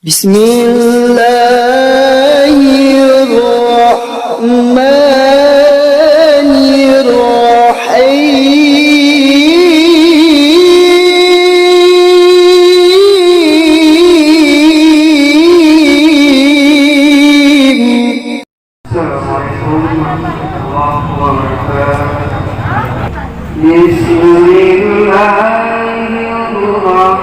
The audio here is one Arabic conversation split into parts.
بسم الله الرحمن الرحيم. السلام عليكم ورحمة الله وبركاته. بسم الله الرحمن الرحيم.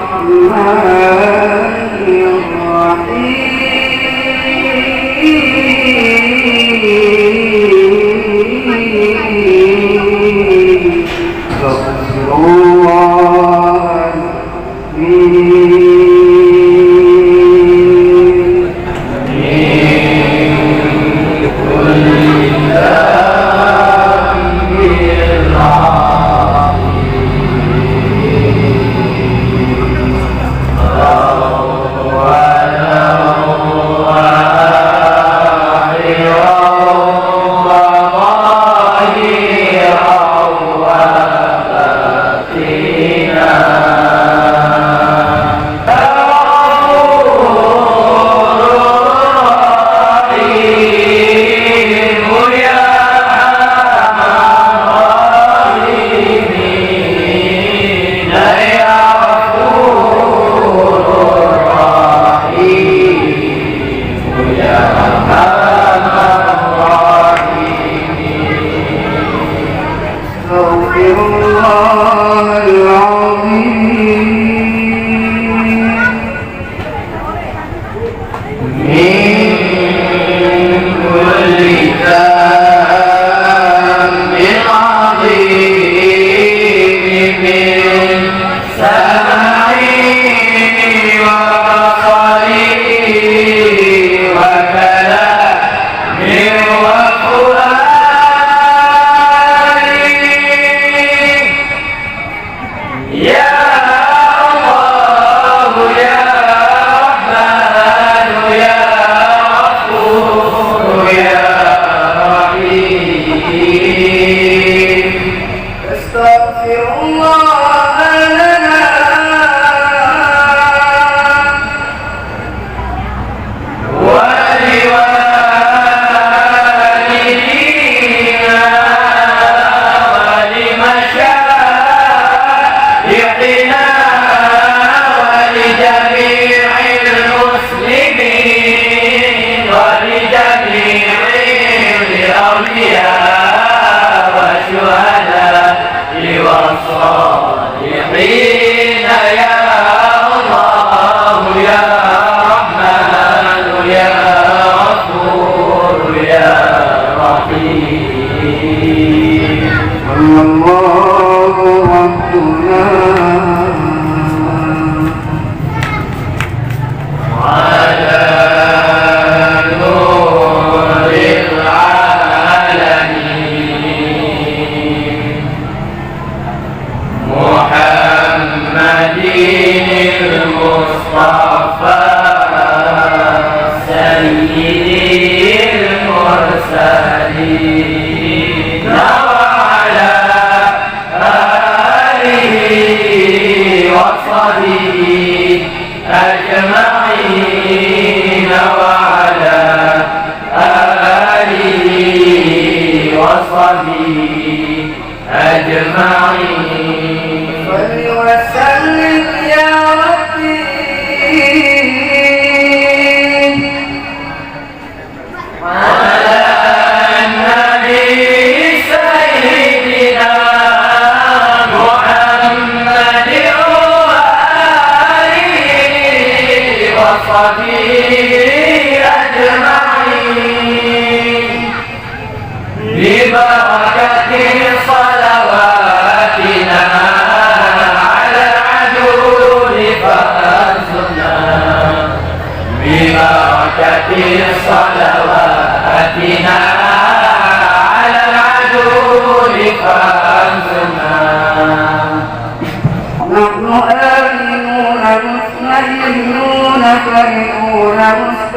استغفر الله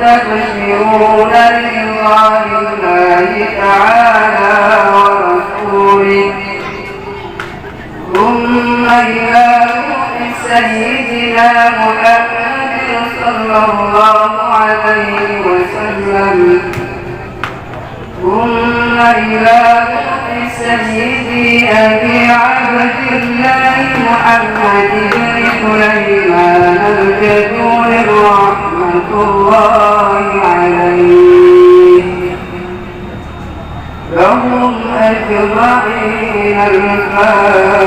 مستبشرون لله تعالى ورسوله ثم إلى سيدنا محمد صلى الله عليه وسلم ثم إلى سيدي أبي عبد الله محمد بن سليمان الجدول رحمة الله عليه لهم أجمعين الفاتحة.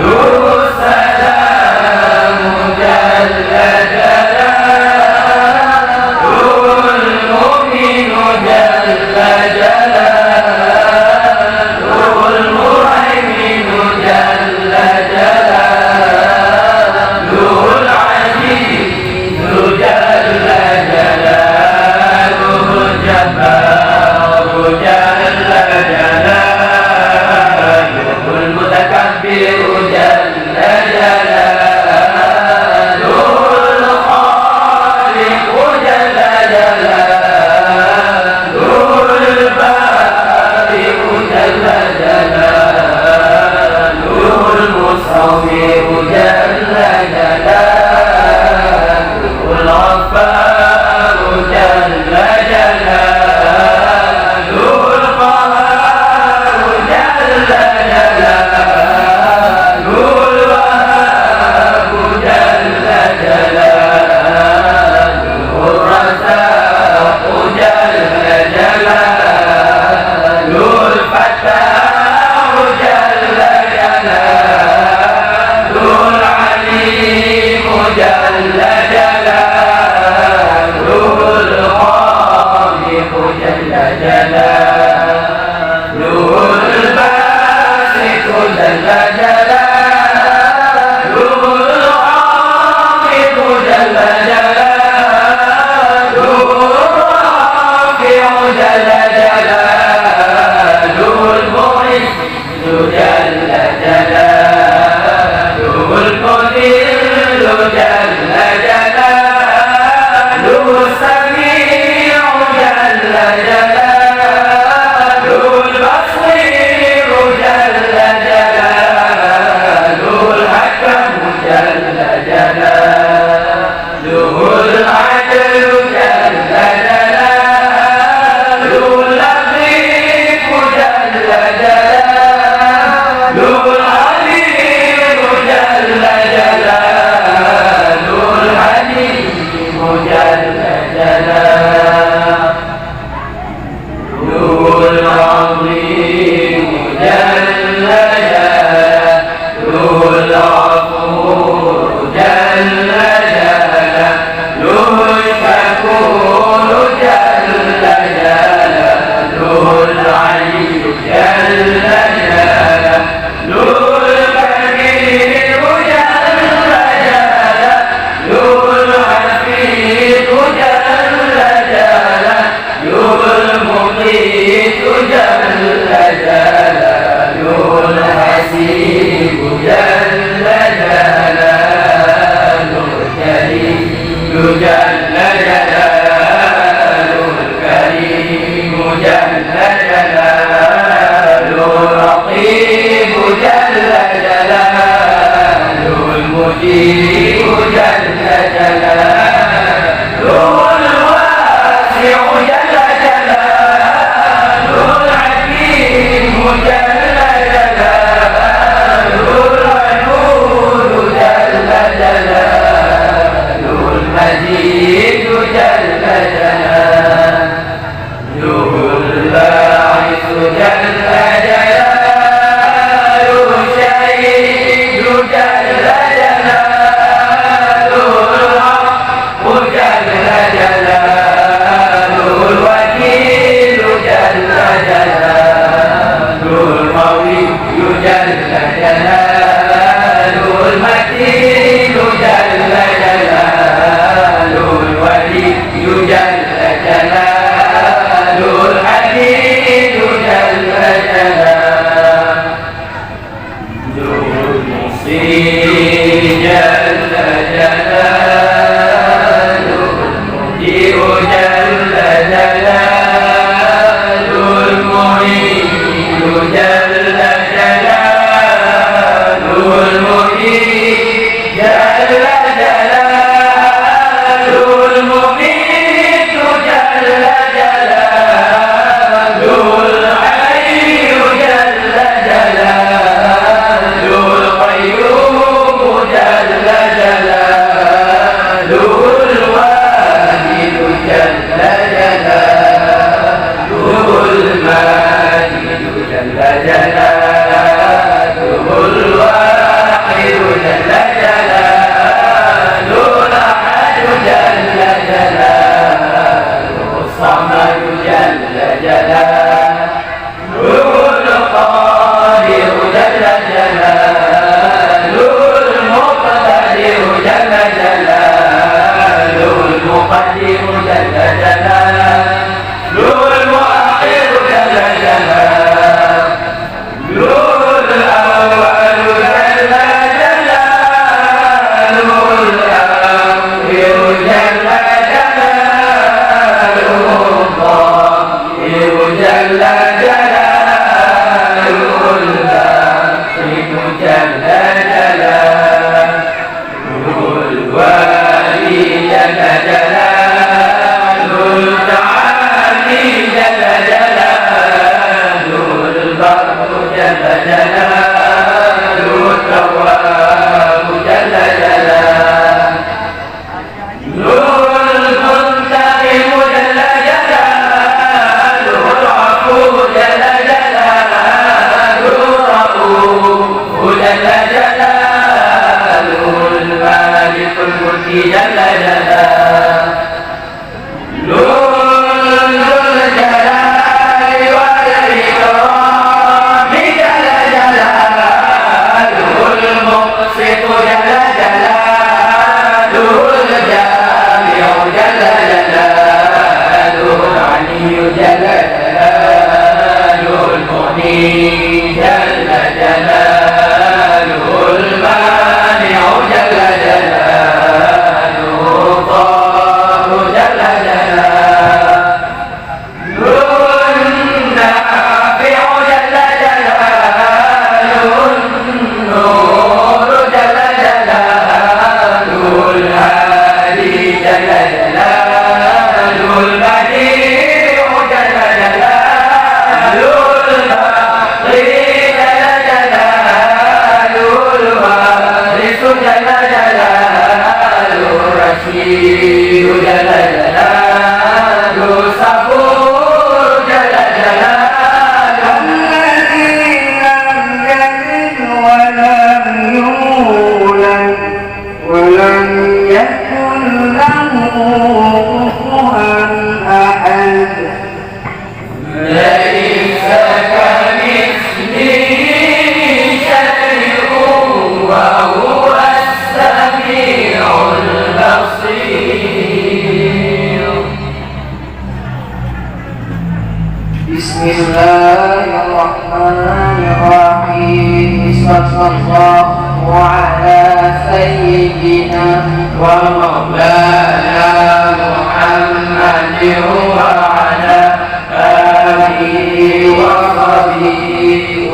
Lord.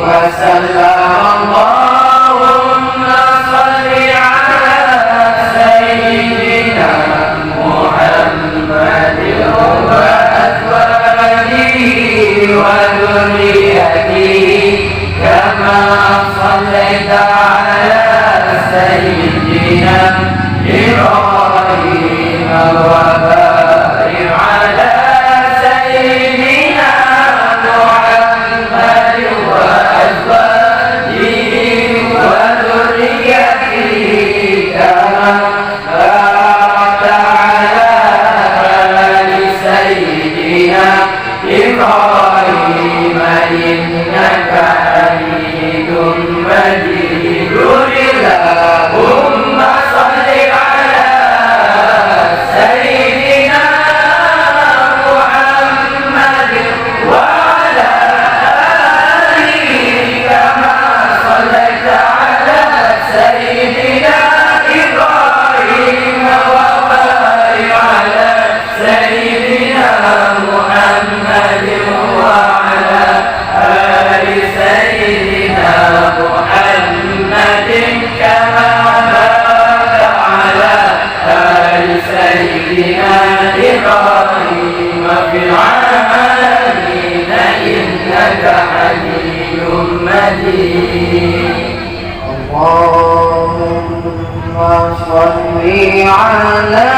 وسلم اللهم صل على سيدنا إبراهيم وبارك على سيدنا محمد وأزواجه وذريته كما باركت على آل سيدنا إبراهيم إنك حميد مجيد اللهم صل على سيدنا محمد وعلى آله كما صليت على سيدنا إبراهيم وبارك على سيدنا محمد وعلى آل سيدنا محمد كما باركت على آل سيدنا إبراهيم في العالمين إنك حميد مجيد اللهم صل على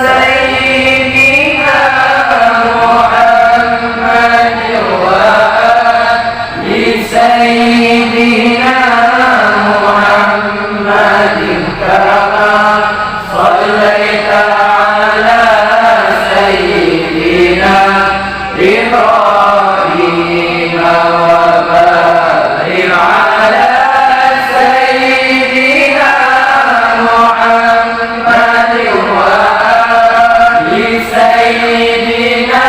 سيدنا محمد وآل سيدنا محمد كما صليت على سيدنا إبراهيم وبارك على سيدنا محمد وآل سيدنا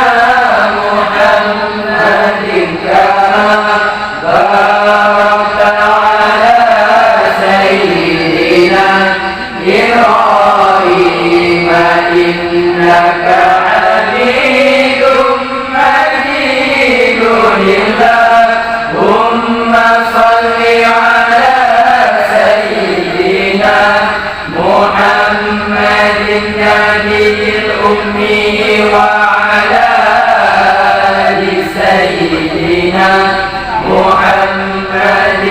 محمد كما باركت على سيدنا إبراهيم إنك حميد مجيد اللهم صل على سيدنا محمد النبي الأمي وعلى آل سيدنا محمد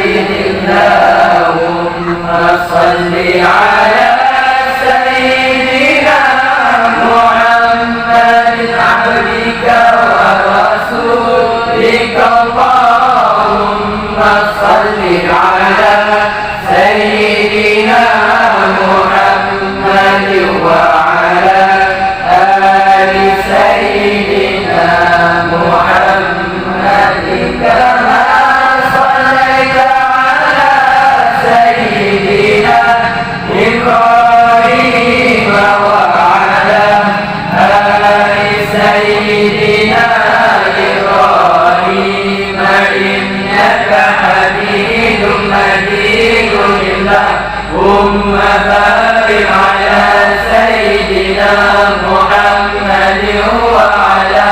اللهم صل على سيدنا محمد عبدك ورسولك اللهم صل على سيدنا محمد وعلى آل سيدنا محمد كما صليت على سيدنا إبراهيم وعلى آل سيدنا إبراهيم إنك حميد مجيد اللهم بارك على سيدنا محمد وعلى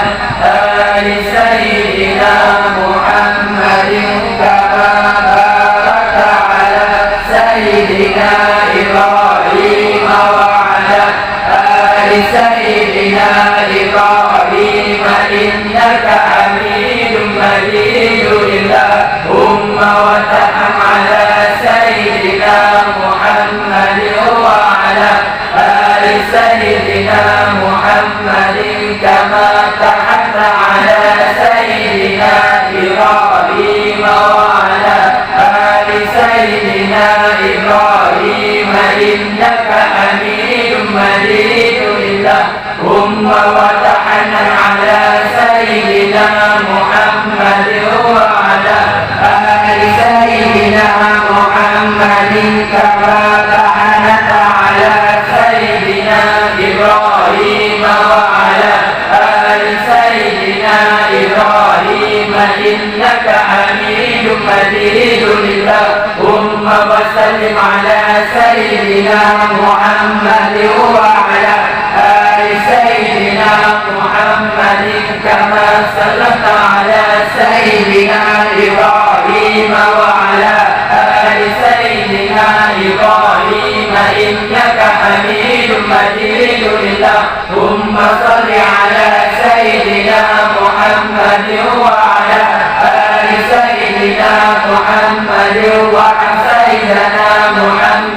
آل سيدنا محمد كما باركت على سيدنا إبراهيم وعلى آل سيدنا إبراهيم إنك حميد مجيد اللهم وترحم على سيدنا محمد وعلى آل سيدنا محمد كما ترحمت على سيدنا إبراهيم وعلى آل سيدنا إبراهيم إنك حميد مجيد اللهم وتحنن على سيدنا محمد وعلى آل سيدنا محمد كما تحنت على سيدنا إبراهيم وعلى آل سيدنا إبراهيم إنك حميد مجيد اللهم وسلم على سيدنا محمد وعلى آل سيدنا محمد كما سلمت على سيدنا إبراهيم وعلى آل سيدنا إبراهيم إنك حميد مجيد اللهم صل على سيدنا محمد وعلى آل سيدنا محمد وعلى سيدنا محمد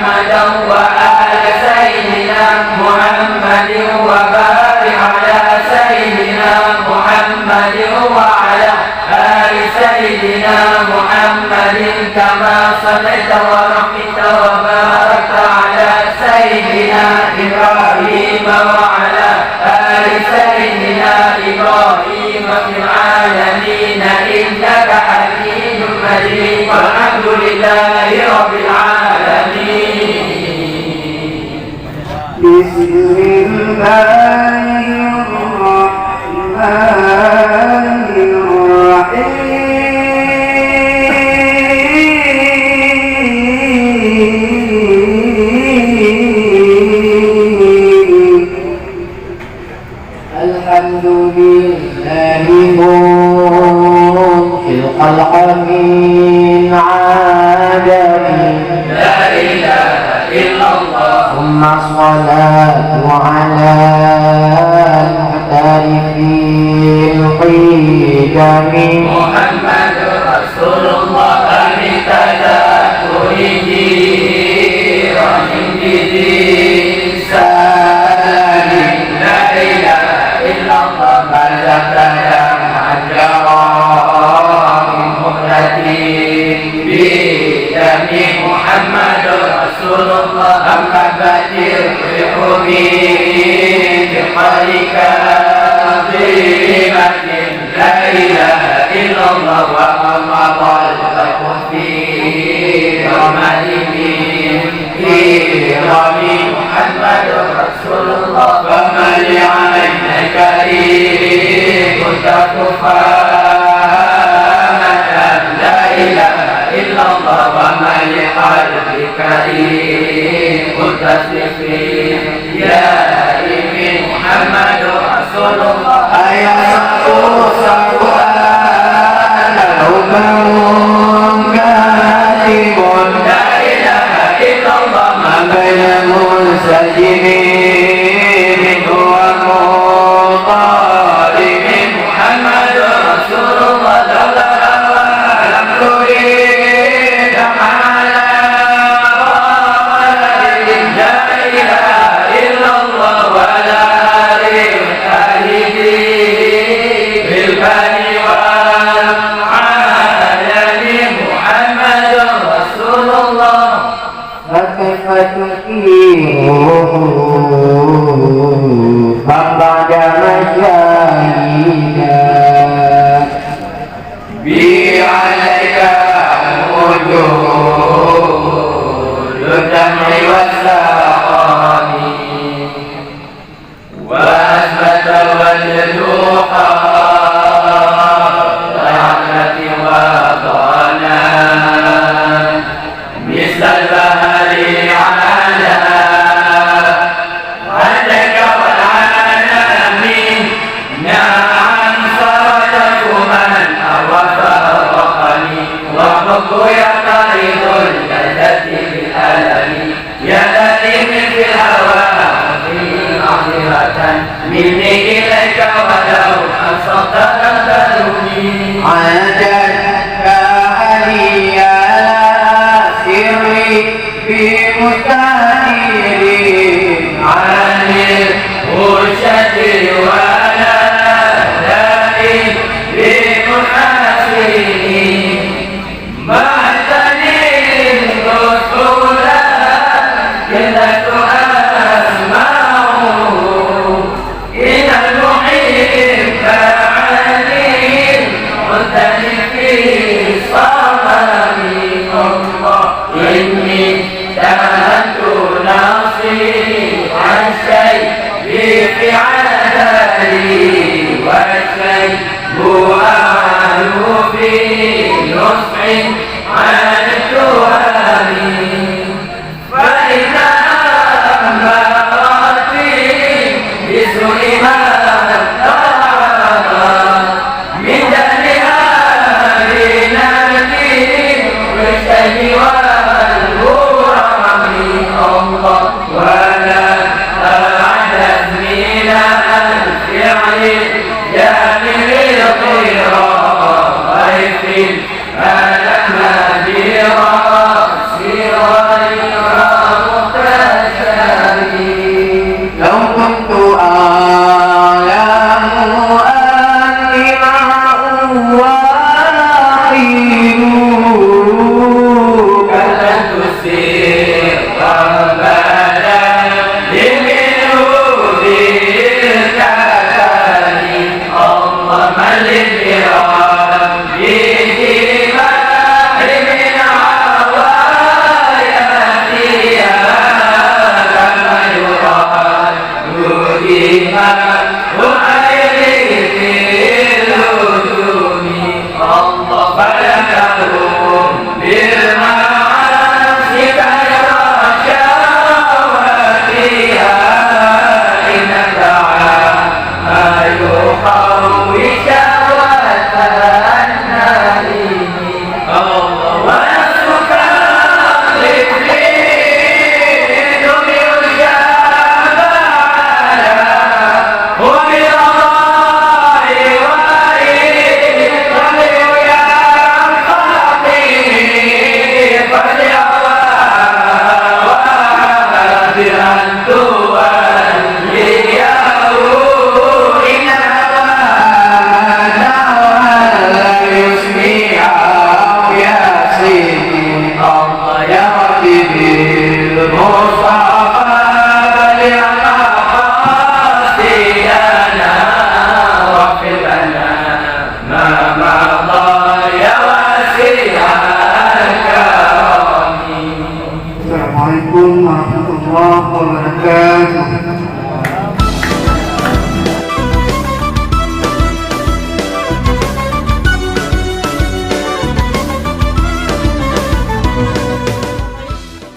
صليت ورحمت وباركت على سيدنا إبراهيم وعلى آل سيدنا إبراهيم في العالمين إنك حميد مجيد والحمد لله رب العالمين. بسم الله الرحمن الرحيم. الحمد لله في الخلق من عدم لا إله إلا الله ثم الصلاة على المحترف القدم محمد رسول الله بتذكره ومن بدين سالم لا إله إلا الله فلتنا حجرا من مهلتي بدم محمد رسول الله محبة بحبي بقلبك عظيمة لا إله إلا الله وأمضى الحكم في رمته في رمي محمد رسول الله وما لعين كريم كنت تفامة لا إله إلا الله وما لقلب كريم كنت تسلفين يا إبن محمد رسول الله أيا كاتب لا إله إلا الله ما بين منسجمين ومطالب محمد رسول الله لولا لم تريد على لا إله إلا الله ولا آله بالبني والعالم محمد رسول الله فكيف تقيمه فبعد مشاهدا بي عليك وجود الدمع والسقام وأثبت وجدوحا رحمة وضلال مثل البهر على عليك والعالمين نعم صارت من وفرقني والحب يقترض اللذة بالألم يا لئيم في الهوى في معذرة مني إليك ولو أبسط لم تلومي عجبك علي سري في مستهير عن الغشة ولا دائم بمحاسنين بعثني رسولا كذا أسمعه إن المحب عليم مختلف صممي الله إني تهنت ناصري عن شيء بفعالي والشيء هو أعلو في نصح عن التوالي فإن أمراتي بسوء ما من دمها لنادي والشيء والهرم الله ولا أعدد من الفعل جامل الطير فلما برأسي غير متشابه لو كنت أعلم أني معه وحيد المصطفى بلغ مقاصدنا واغفر لنا ما مضى يا واسع الكرم. السلام عليكم ورحمة الله وبركاته.